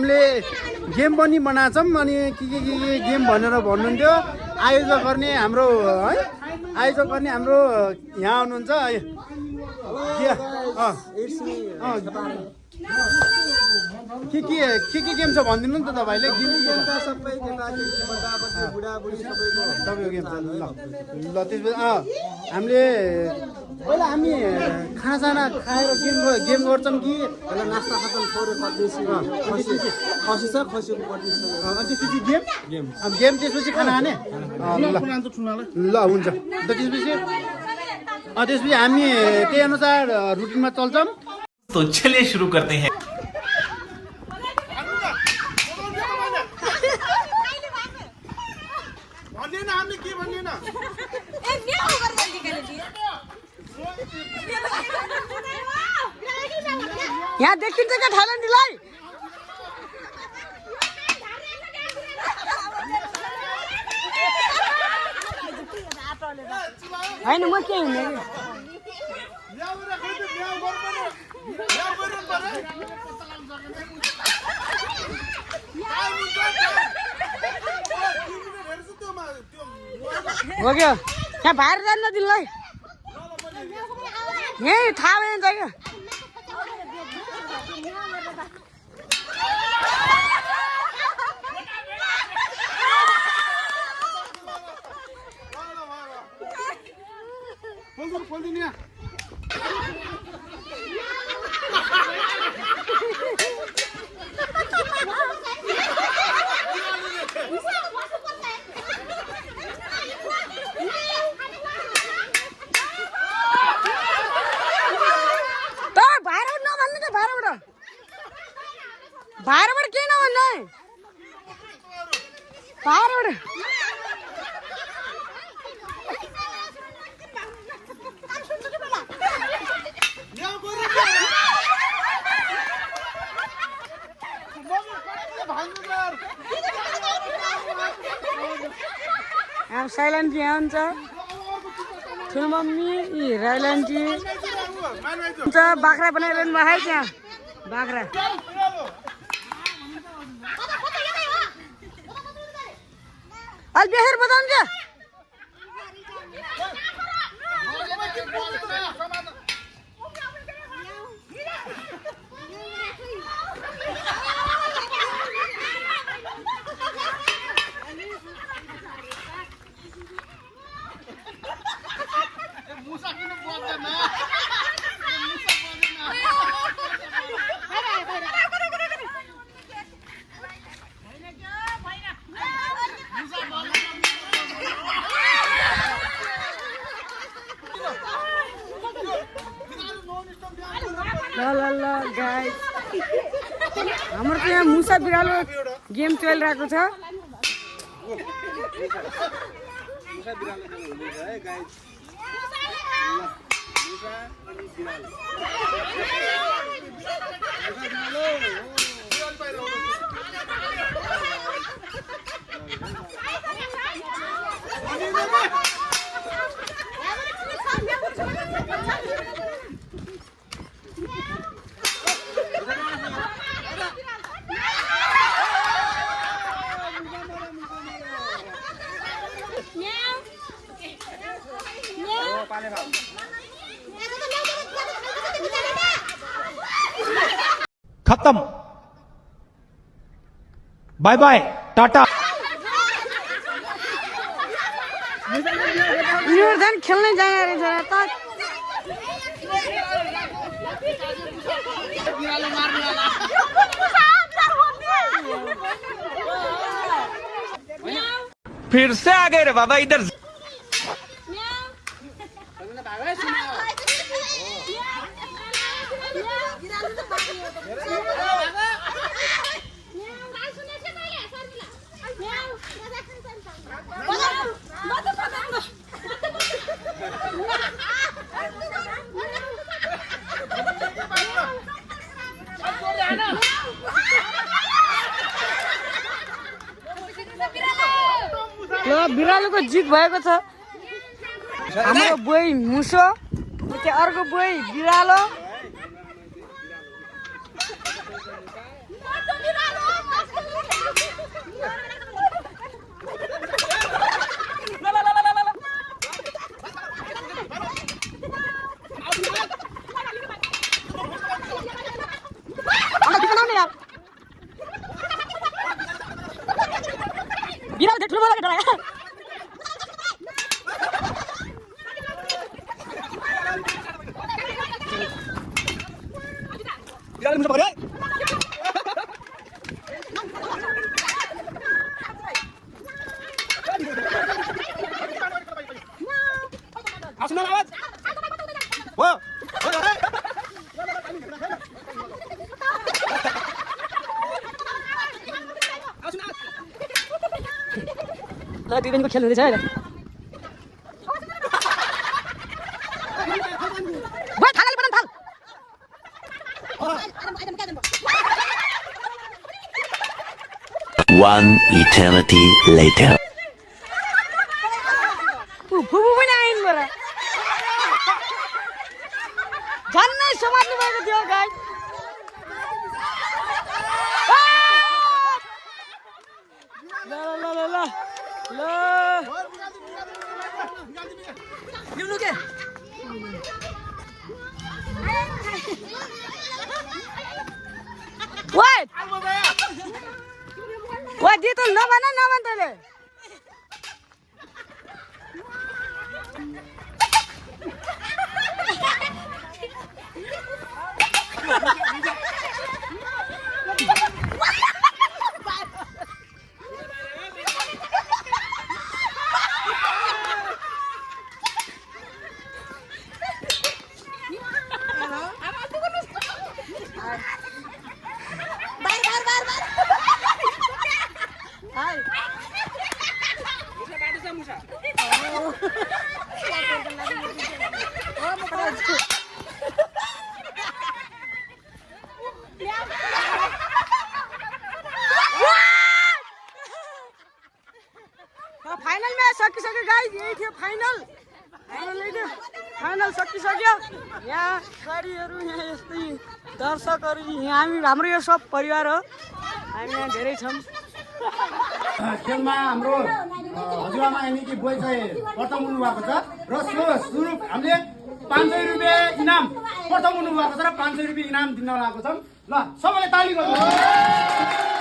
हामीले गेम पनि बनाछौँ अनि के गेम भनेर भन्नुहुन्थ्यो आयोजक गर्ने हाम्रो है आयोजक गर्ने हाम्रो यहाँ आउनुहुन्छ के गेम छ भनिदिनु नि त तपाईँले गेम त सबै सबैको गेम छ ल त्यसपछि हामीले पहिला हामी खानासाना खाएर गेम गर्छौँ कि पहिला नास्ता खतम पऱ्यो खसी छ खसीको पर्दैछ अनि त्यसपछि गेम त्यसपछि खाना खाने ल हुन्छ त्यसपछि हामी त्यही अनुसार रुटिनमा चल्छौँ तो चलिए शुरू करते हैं यहाँ देखिन्छ क्या थाइल्यान्डीलाई होइन म के हुने हो क्या यहाँ बाहिर जान्न दिनलाई यहीँ थाहा भएन क्या बाहिरबाट केही नभन्नु है बाहिरबाट साइलेन्ट यहाँ हुन्छ ठुलमम्मी राइलान्टी हुन्छ बाख्रा बनाइरहनु भएको है त्यहाँ बाख्रा अलि बेहेर बताउनु क्या ल गाइस हाम्रो त यहाँ मुसा बिरालो गेम चलिरहेको छ खत्म बाय बाय टाटा निर्धन खेल्न जाने रहेछ त फिर से आ गए रे बाबा इधर ल बिरालोको जित भएको छ हाम्रो बोइ मुसो त्यो अर्को बोइ बिरालो त्यो ठुलो केटा ल दुई दिनको खेल हुँदैछ है भाइ थाल बनाउन थाल One eternity later. फुफु पनि आइन बरा झन्नै समात्नु भएको थियो गाई ल ल ल ल ल लिनु के वाट वाट दे त नभन तैले फाइनल म्याच सकिसक्यो गाइस यही थियो फाइनल सकिसक्यो यहाँ गाडीहरू यहाँ यस्तै दर्शकहरू यहाँ हाम्रो यो सब परिवार हो हामी यहाँ धेरै छौँ खेलमा हाम्रो हजुरआमा यानिकि बोय चाहिँ प्रथम हुनुभएको छ र सो स्वरूप हामीले 500 रुपियाँ इनाम प्रथम हुनुभएको छ र 500 रुपियाँ इनाम दिन लागेको छौँ ल सबैले ताली गर्नु